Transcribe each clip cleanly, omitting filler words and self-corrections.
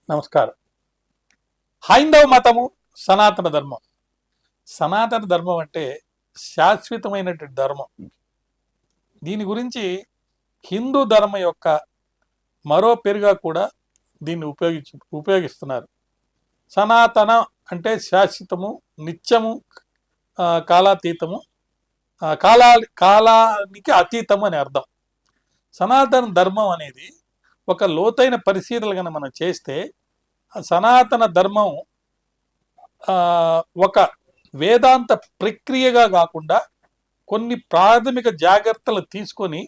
నమస్కారం. హైందవ మతము, సనాతన ధర్మం. సనాతన ధర్మం అంటే శాశ్వతమైనటువంటి ధర్మం. దీని గురించి హిందూ ధర్మం యొక్క మరో పేరుగా కూడా దీన్ని ఉపయోగిస్తున్నారు. సనాతన అంటే శాశ్వతము, నిత్యము, కాలాతీతము, కాలానికి అతీతము అని అర్థం. సనాతన ధర్మం అనేది ఒక లోతైన పరిశీలన కనుక మనం చేస్తే సనాతన ధర్మం ఒక వేదాంత ప్రక్రియగా కాకుండా కొన్ని ప్రాథమిక జాగ్రత్తలు తీసుకొని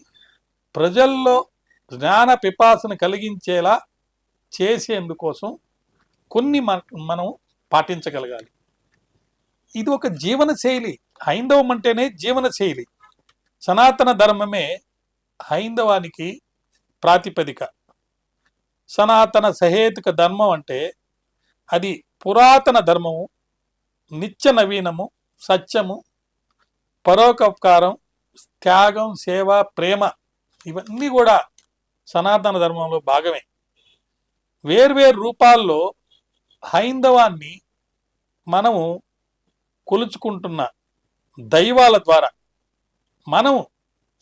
ప్రజల్లో జ్ఞాన పిపాసను కలిగించేలా చేసేందుకోసం కొన్ని మనం పాటించగలగాలి. ఇది ఒక జీవన శైలి. హైందవం అంటేనే జీవన శైలి. సనాతన ధర్మమే హైందవానికి ప్రాతిపదిక. సనాతన సహేతుక ధర్మం అంటే అది పురాతన ధర్మము, నిత్య నవీనము, సత్యము, పరోపకారం, త్యాగం, సేవ, ప్రేమ ఇవన్నీ కూడా సనాతన ధర్మంలో భాగమే. వేర్వేరు రూపాల్లో హైందవాన్ని మనము కొలుచుకుంటున్న దైవాల ద్వారా మనము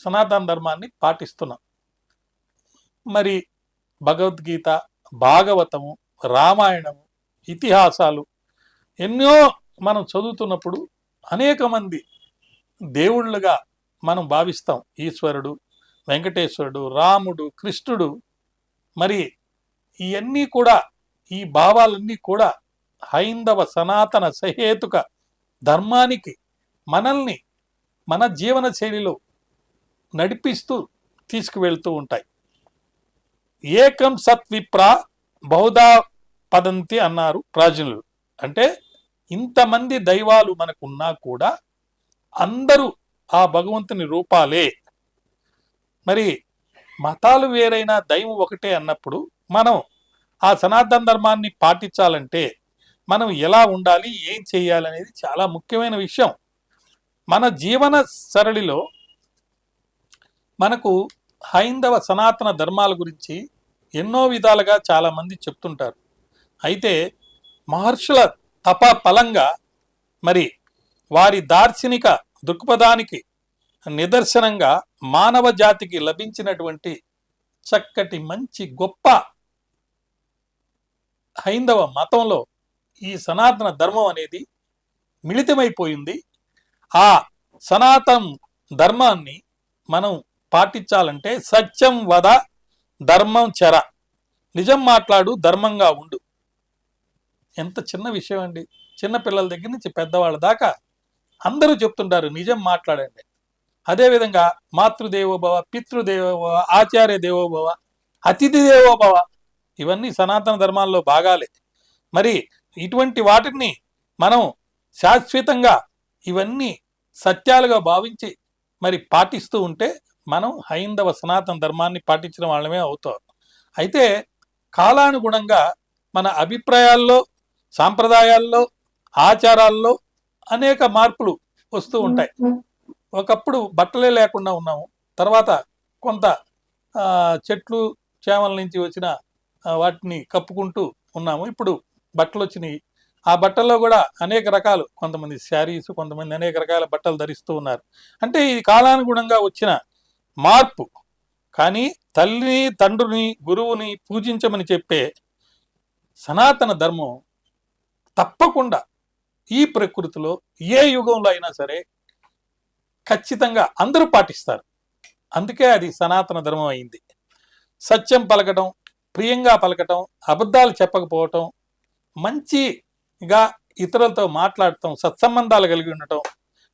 సనాతన ధర్మాన్ని పాటిస్తున్నాం. మరి భగవద్గీత, భాగవతము, రామాయణము, ఇతిహాసాలు ఎన్నో మనం చదువుతున్నప్పుడు అనేక మంది దేవుళ్ళుగా మనం భావిస్తాం. ఈశ్వరుడు, వెంకటేశ్వరుడు, రాముడు, కృష్ణుడు. మరి ఇవన్నీ కూడా, ఈ భావాలన్నీ కూడా హైందవ సనాతన సహేతుక ధర్మానికి మనల్ని మన జీవన శైలిలో నడిపిస్తూ తీసుకువెళ్తూ ఉంటాయి. ఏకం సత్ విప్ర బహుధా పదంతి అన్నారు ప్రాచీనులు. అంటే ఇంతమంది దైవాలు మనకున్నా కూడా అందరూ ఆ భగవంతుని రూపాలే. మరి మతాలు వేరైనా దైవం ఒకటే అన్నప్పుడు మనం ఆ సనాతన ధర్మాన్ని పాటించాలంటే మనం ఎలా ఉండాలి, ఏం చేయాలి అనేది చాలా ముఖ్యమైన విషయం. మన జీవన సరళిలో మనకు హైందవ సనాతన ధర్మాల గురించి ఎన్నో విధాలుగా చాలామంది చెప్తుంటారు. అయితే మహర్షుల తప ఫలంగా మరి వారి దార్శనిక దృక్పథానికి నిదర్శనంగా మానవ జాతికి లభించినటువంటి చక్కటి మంచి గొప్ప హైందవ మతంలో ఈ సనాతన ధర్మం అనేది మిళితమైపోయింది. ఆ సనాతన ధర్మాన్ని మనం పాటించాలంటే సత్యం వద, ధర్మం చెర, నిజం మాట్లాడు, ధర్మంగా ఉండు. ఎంత చిన్న విషయం అండి. చిన్న పిల్లల దగ్గర నుంచి పెద్దవాళ్ళ దాకా అందరూ చెప్తుంటారు నిజం మాట్లాడండి. అదేవిధంగా మాతృదేవోభవ, పితృదేవోభవ, ఆచార్య దేవోభవ, అతిథి దేవోభవ ఇవన్నీ సనాతన ధర్మాల్లో భాగాలే. మరి ఇటువంటి వాటిని మనం శాశ్వతంగా ఇవన్నీ సత్యాలుగా భావించి మరి పాటిస్తూ ఉంటే మనం హైందవ సనాతన ధర్మాన్ని పాటించిన వాళ్ళమే అవుతాం. అయితే కాలానుగుణంగా మన అభిప్రాయాల్లో, సాంప్రదాయాల్లో, ఆచారాల్లో అనేక మార్పులు వస్తూ ఉంటాయి. ఒకప్పుడు బట్టలే లేకుండా ఉన్నాము, తర్వాత కొంత చెట్లు చేమల నుంచి వచ్చిన వాటిని కప్పుకుంటూ ఉన్నాము. ఇప్పుడు బట్టలు వచ్చినాయి. ఆ బట్టల్లో కూడా అనేక రకాలు, కొంతమంది శారీస్, కొంతమంది అనేక రకాల బట్టలు ధరిస్తూ ఉన్నారు. అంటే ఇది కాలానుగుణంగా వచ్చిన మార్పు. కానీ తల్లిని, తండ్రిని, గురువుని పూజించమని చెప్పే సనాతన ధర్మం తప్పకుండా ఈ ప్రకృతిలో ఏ యుగంలో అయినా సరే ఖచ్చితంగా అందరూ పాటిస్తారు. అందుకే అది సనాతన ధర్మం అయింది. సత్యం పలకటం, ప్రియంగా పలకటం, అబద్ధాలు చెప్పకపోవటం, మంచిగా ఇతరులతో మాట్లాడటం, సత్సంబంధాలు కలిగి ఉండటం,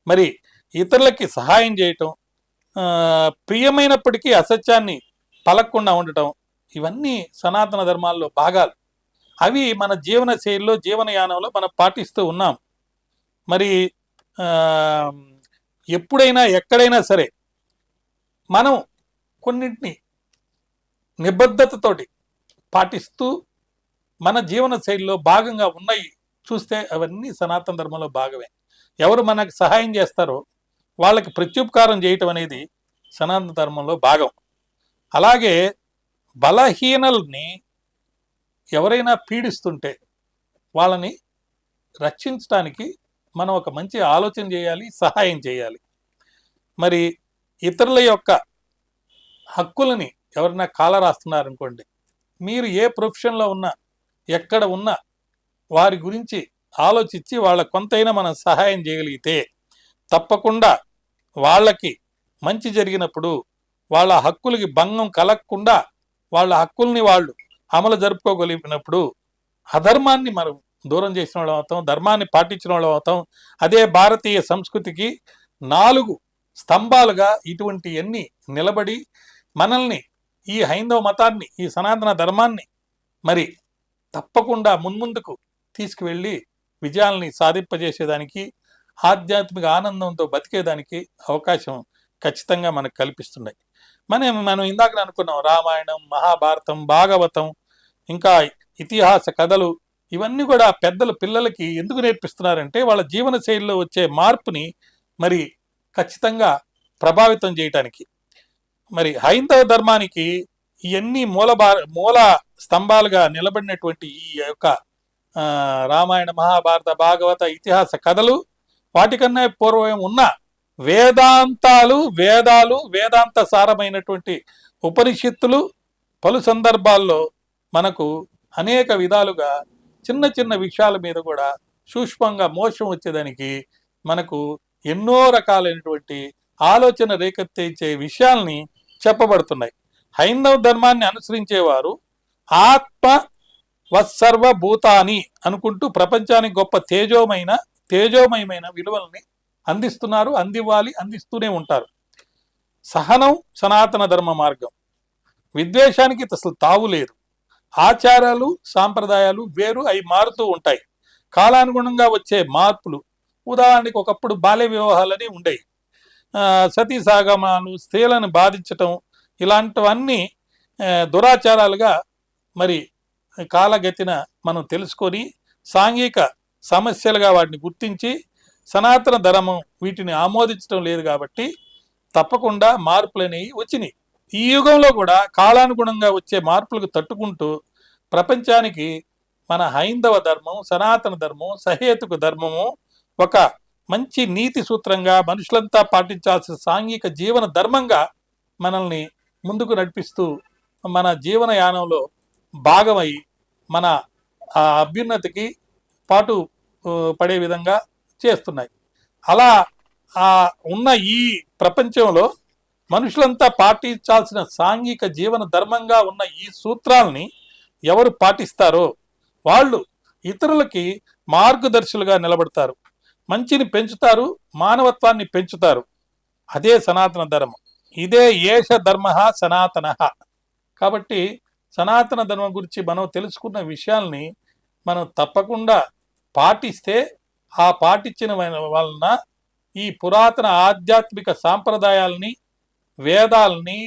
మరి ఇతరులకి సహాయం చేయటం, ప్రియమైనప్పటికీ అసత్యాన్ని పలకకుండా ఉండటం, ఇవన్నీ సనాతన ధర్మాల్లో భాగాలు. అవి మన జీవన శైలిలో, జీవనయానంలో మనం పాటిస్తూ ఉన్నాం. మరి ఎప్పుడైనా ఎక్కడైనా సరే మనం కొన్నింటిని నిబద్ధతతోటి పాటిస్తూ మన జీవన శైలిలో భాగంగా ఉన్నాయి చూస్తే అవన్నీ సనాతన ధర్మంలో భాగమే. ఎవరు మనకు సహాయం చేస్తారో వాళ్ళకి ప్రత్యుపకారం చేయటం అనేది సనాతన ధర్మంలో భాగం. అలాగే బలహీనల్ని ఎవరైనా పీడిస్తుంటే వాళ్ళని రక్షించడానికి మనం ఒక మంచి ఆలోచన చేయాలి, సహాయం చేయాలి. మరి ఇతరుల యొక్క హక్కులని ఎవరైనా కాలరాస్తున్నారనుకోండి, మీరు ఏ ప్రొఫెషన్లో ఉన్నా, ఎక్కడ ఉన్నా వారి గురించి ఆలోచించి వాళ్ళ కొంతైనా మనం సహాయం చేయగలిగితే తప్పకుండా వాళ్ళకి మంచి జరిగినప్పుడు వాళ్ళ హక్కులకి భంగం కలగకుండా వాళ్ళ హక్కుల్ని వాళ్ళు అమలు జరుపుకోగలిగినప్పుడు అధర్మాన్ని మనం దూరం చేసిన వాళ్ళం అవుతాం, ధర్మాన్ని పాటించిన వాళ్ళం అవుతాం. అదే భారతీయ సంస్కృతికి 4 స్తంభాలుగా ఇటువంటివన్నీ నిలబడి మనల్ని, ఈ హైందవ మతాన్ని, ఈ సనాతన ధర్మాన్ని మరి తప్పకుండా మున్ముందుకు తీసుకువెళ్ళి విజయాల్ని సాధింపజేసేదానికి, ఆధ్యాత్మిక ఆనందంతో బతికేదానికి అవకాశం ఖచ్చితంగా మనకు కల్పిస్తున్నాయి. మనం ఇందాక అనుకున్నాం, రామాయణం, మహాభారతం, భాగవతం, ఇంకా ఇతిహాస కథలు, ఇవన్నీ కూడా పెద్దలు పిల్లలకి ఎందుకు నేర్పిస్తున్నారంటే వాళ్ళ జీవన శైలిలో వచ్చే మార్పుని మరి ఖచ్చితంగా ప్రభావితం చేయటానికి. మరి హైందవ ధర్మానికి ఇవన్నీ మూల స్తంభాలుగా నిలబడినటువంటి ఈ యొక్క రామాయణ, మహాభారత, భాగవత, ఇతిహాస కథలు, వాటికన్నా పూర్వం ఉన్న వేదాలు, వేదాంత సారమైనటువంటి ఉపనిషత్తులు పలు సందర్భాల్లో మనకు అనేక విధాలుగా చిన్న చిన్న విషయాల మీద కూడా సూక్ష్మంగా మోసం వచ్చేదానికి మనకు ఎన్నో రకాలైనటువంటి ఆలోచన రేకెత్తించే విషయాల్ని చెప్పబడుతున్నాయి. హైందవ ధర్మాన్ని అనుసరించేవారు ఆత్మ వత్సర్వభూతాని అనుకుంటూ ప్రపంచానికి గొప్ప తేజోమయమైన విలువల్ని అందిస్తున్నారు, అందివ్వాలి, అందిస్తూనే ఉంటారు. సహనం సనాతన ధర్మ మార్గం. విద్వేషానికి అసలు తావు లేదు. ఆచారాలు, సాంప్రదాయాలు వేరు, అవి మారుతూ ఉంటాయి. కాలానుగుణంగా వచ్చే మార్పులు, ఉదాహరణకి ఒకప్పుడు బాల్య వివాహాలని ఉండేవి, సతీ సాగమాలు, స్త్రీలను బాధించటం, ఇలాంటివన్నీ దురాచారాలుగా మరి కాలగతిన మనం తెలుసుకొని సాంఘిక సమస్యలుగా వాటిని గుర్తించి సనాతన ధర్మం వీటిని ఆమోదించడం లేదు. కాబట్టి తప్పకుండా మార్పులు అనేవి వచ్చినాయి. ఈ యుగంలో కూడా కాలానుగుణంగా వచ్చే మార్పులకు తట్టుకుంటూ ప్రపంచానికి మన హైందవ ధర్మం, సనాతన ధర్మం, సహేతుక ధర్మము ఒక మంచి నీతి సూత్రంగా మనుషులంతా పాటించాల్సిన సాంఘిక జీవన ధర్మంగా మనల్ని ముందుకు నడిపిస్తూ మన జీవన యానంలో భాగమై మన అభ్యున్నతికి పాటు పడే విధంగా చేస్తున్నాయి. అలా ఉన్న ఈ ప్రపంచంలో మనుషులంతా పాటించాల్సిన సాంఘిక జీవన ధర్మంగా ఉన్న ఈ సూత్రాలని ఎవరు పాటిస్తారో వాళ్ళు ఇతరులకి మార్గదర్శులుగా నిలబడతారు, మంచిని పెంచుతారు, మానవత్వాన్ని పెంచుతారు. అదే సనాతన ధర్మం. ఇదే ఏష ధర్మ సనాతన. కాబట్టి సనాతన ధర్మం గురించి మనం తెలుసుకున్న విషయాల్ని మనం తప్పకుండా పాటిస్తే ఆ పాటించిన వలన ఈ పురాతన ఆధ్యాత్మిక సాంప్రదాయాల్ని, వేదాలని,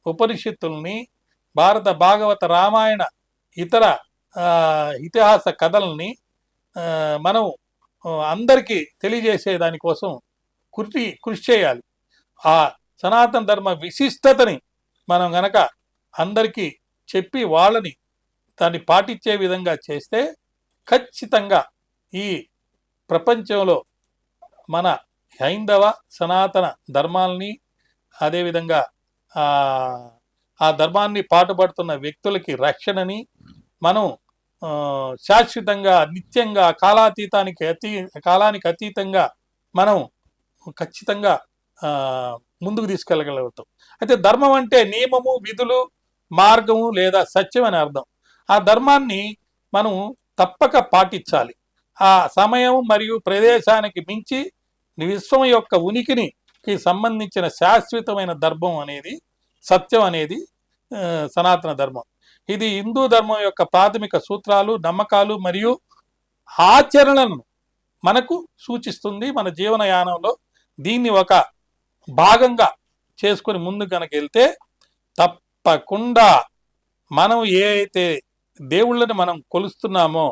ఉపనిషత్తుల్ని, భారత, భాగవత, రామాయణ, ఇతర ఇతిహాస కథల్ని మనం అందరికీ తెలియజేసే దానికోసం కృషి చేయాలి. ఆ సనాతన ధర్మ విశిష్టతని మనం గనక అందరికీ చెప్పి వాళ్ళని దాన్ని పాటించే విధంగా చేస్తే ఖచ్చితంగా ఈ ప్రపంచంలో మన హైందవ సనాతన ధర్మాల్ని, అదేవిధంగా ఆ ధర్మాన్ని పాటుపడుతున్న వ్యక్తులకి రక్షణని మనం శాశ్వతంగా, నిత్యంగా, కాలానికి అతీతంగా మనం ఖచ్చితంగా ముందుకు తీసుకెళ్ళగలుగుతాం. అయితే ధర్మం అంటే నియమము, విధులు, మార్గము లేదా సత్యం అని అర్థం. ఆ ధర్మాన్ని మనం తప్పక పాటించాలి. ఆ సమయం మరియు ప్రదేశానికి మించి విశ్వం యొక్క ఉనికికి సంబంధించిన శాశ్వతమైన ధర్మం అనేది, సత్యం అనేది సనాతన ధర్మం. ఇది హిందూ ధర్మం యొక్క ప్రాథమిక సూత్రాలు, నమ్మకాలు మరియు ఆచరణలను మనకు సూచిస్తుంది. మన జీవనయానంలో దీన్ని ఒక భాగంగా చేసుకొని ముందు కనుక వెళ్తే తప్పకుండా మనం ఏదైతే దేవుళ్ళని మనం కొలుస్తున్నామో,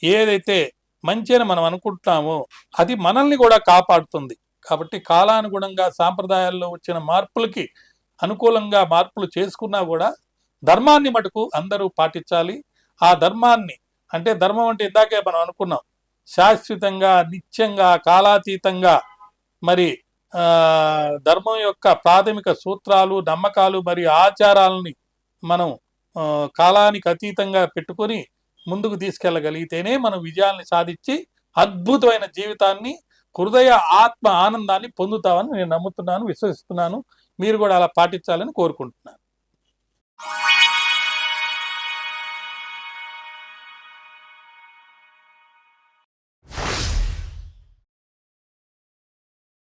ఏదైతే మంచి అని మనం అనుకుంటున్నామో అది మనల్ని కూడా కాపాడుతుంది. కాబట్టి కాలానుగుణంగా సాంప్రదాయాల్లో వచ్చిన మార్పులకి అనుకూలంగా మార్పులు చేసుకున్నా కూడా ధర్మాన్ని మటుకు అందరూ పాటించాలి. ఆ ధర్మాన్ని, అంటే ధర్మం అంటే ఇందాకే మనం అనుకున్నాం, శాశ్వతంగా, నిత్యంగా, కాలాతీతంగా, మరి ధర్మం యొక్క ప్రాథమిక సూత్రాలు, నమ్మకాలు, మరి ఆచారాలని మనం కాలానికి అతీతంగా పెట్టుకొని ముందుకు తీసుకెళ్ళగలిగితేనే మనం విజయాల్ని సాధించి అద్భుతమైన జీవితాన్ని, హృదయ ఆత్మ ఆనందాన్ని పొందుతామని నేను నమ్ముతున్నాను, విశ్వసిస్తున్నాను. మీరు కూడా అలా పాటించాలని కోరుకుంటున్నాను.